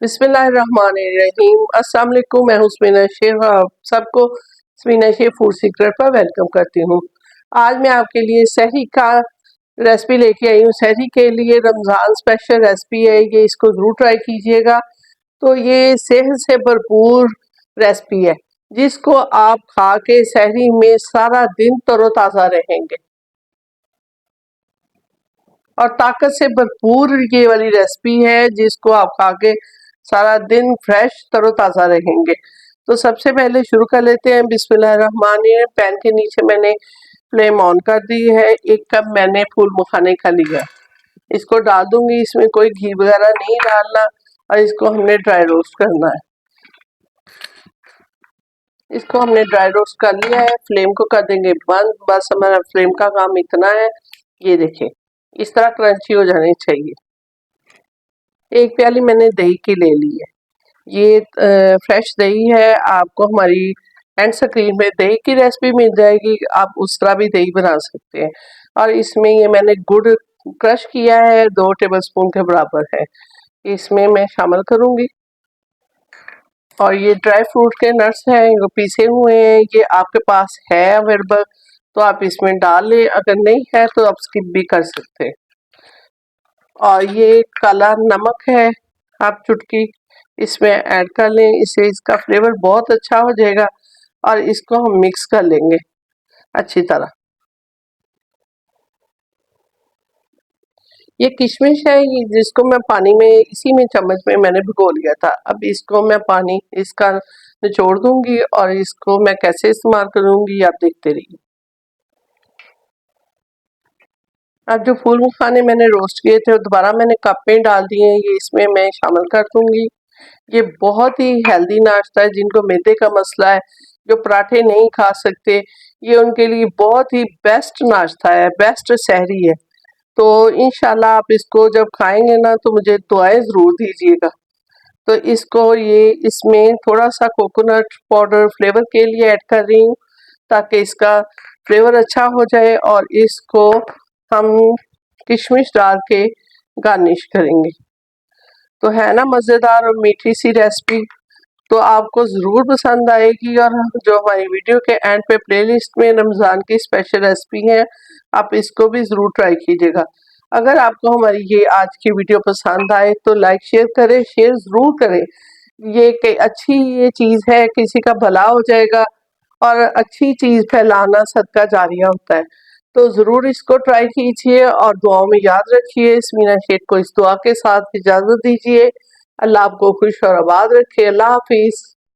बिस्मिल्लाहिर्रहमानिर्रहीम। अस्सलाम वालेकुम। मैं हूँ स्मीना शेख। आप सबको स्मीना शेख फूड सीक्रेट पर वेलकम करती हूँ। आज मैं आपके लिए सहरी का रेसिपी लेके आई हूँ। सहरी के लिए रमज़ान स्पेशल रेसिपी है ये, इसको ज़रूर ट्राई कीजिएगा। तो ये सेहत से भरपूर रेसिपी है जिसको आप खा के सहरी में सारा दिन तरोताज़ा रहेंगे और ताकत से भरपूर ये वाली रेसिपी है जिसको आप खा के सारा दिन फ्रेश तरोताज़ा रहेंगे। तो सबसे पहले शुरू कर लेते हैं। बिस्मिल्लाहिर्रहमानिर्रहीम। पैन के नीचे मैंने फ्लेम ऑन कर दी है। 1 कप मैंने फूल मखाने का लिया, इसको डाल दूंगी। इसमें कोई घी वगैरह नहीं डालना और इसको हमने ड्राई रोस्ट करना है। इसको हमने ड्राई रोस्ट कर लिया है। फ्लेम को कर देंगे बंद। बस हमारा फ्लेम का काम इतना है। ये देखें, इस तरह क्रंची हो जानी चाहिए। 1 प्याली मैंने दही की ले ली है। ये फ्रेश दही है। आपको हमारी एंड स्क्रीन में दही की रेसिपी मिल जाएगी, आप उस तरह भी दही बना सकते हैं। और इसमें ये मैंने गुड़ क्रश किया है, 2 टेबलस्पून के बराबर है, इसमें मैं शामिल करूंगी। और ये ड्राई फ्रूट के नट्स हैं, ये पीसे हुए हैं। ये आपके पास है अवेलेबल तो आप इसमें डाल लें, अगर नहीं है तो आप स्किप भी कर सकते हैं। और ये काला नमक है, आप चुटकी इसमें ऐड कर लें, इससे इसका फ्लेवर बहुत अच्छा हो जाएगा। और इसको हम मिक्स कर लेंगे अच्छी तरह। ये किशमिश है, ये जिसको मैं पानी में इसी में चम्मच में मैंने भिगो लिया था। अब इसको मैं पानी इसका निचोड़ दूंगी और इसको मैं कैसे इस्तेमाल करूंगी आप देखते रहिए। अब जो फूल मखाने मैंने रोस्ट किए थे दोबारा मैंने कप में डाल दिए हैं, ये इसमें मैं शामिल कर दूंगी। ये बहुत ही हेल्दी नाश्ता है। जिनको मैदे का मसला है, जो पराठे नहीं खा सकते, ये उनके लिए बहुत ही बेस्ट नाश्ता है, बेस्ट सहरी है। तो इंशाल्लाह आप इसको जब खाएंगे ना तो मुझे दुआएं ज़रूर दीजिएगा। तो इसको ये इसमें थोड़ा सा कोकोनट पाउडर फ्लेवर के लिए ऐड कर रही हूँ ताकि इसका फ्लेवर अच्छा हो जाए। और इसको हम किशमिश डाल के गार्निश करेंगे। तो है ना मज़ेदार और मीठी सी रेसिपी। तो आपको ज़रूर पसंद आएगी। और जो हमारी वीडियो के एंड पे प्लेलिस्ट में रमज़ान की स्पेशल रेसिपी है, आप इसको भी ज़रूर ट्राई कीजिएगा। अगर आपको हमारी ये आज की वीडियो पसंद आए तो लाइक शेयर करें, शेयर ज़रूर करें। ये अच्छी ये चीज़ है, किसी का भला हो जाएगा और अच्छी चीज़ फैलाना सदका जारिया होता है। तो ज़रूर इसको ट्राई कीजिए और दुआओं में याद रखिए। स्मीना शेख को इस दुआ के साथ इजाज़त दीजिए। अल्लाह आपको खुश और आबाद रखे। अल्लाह हाफिज़।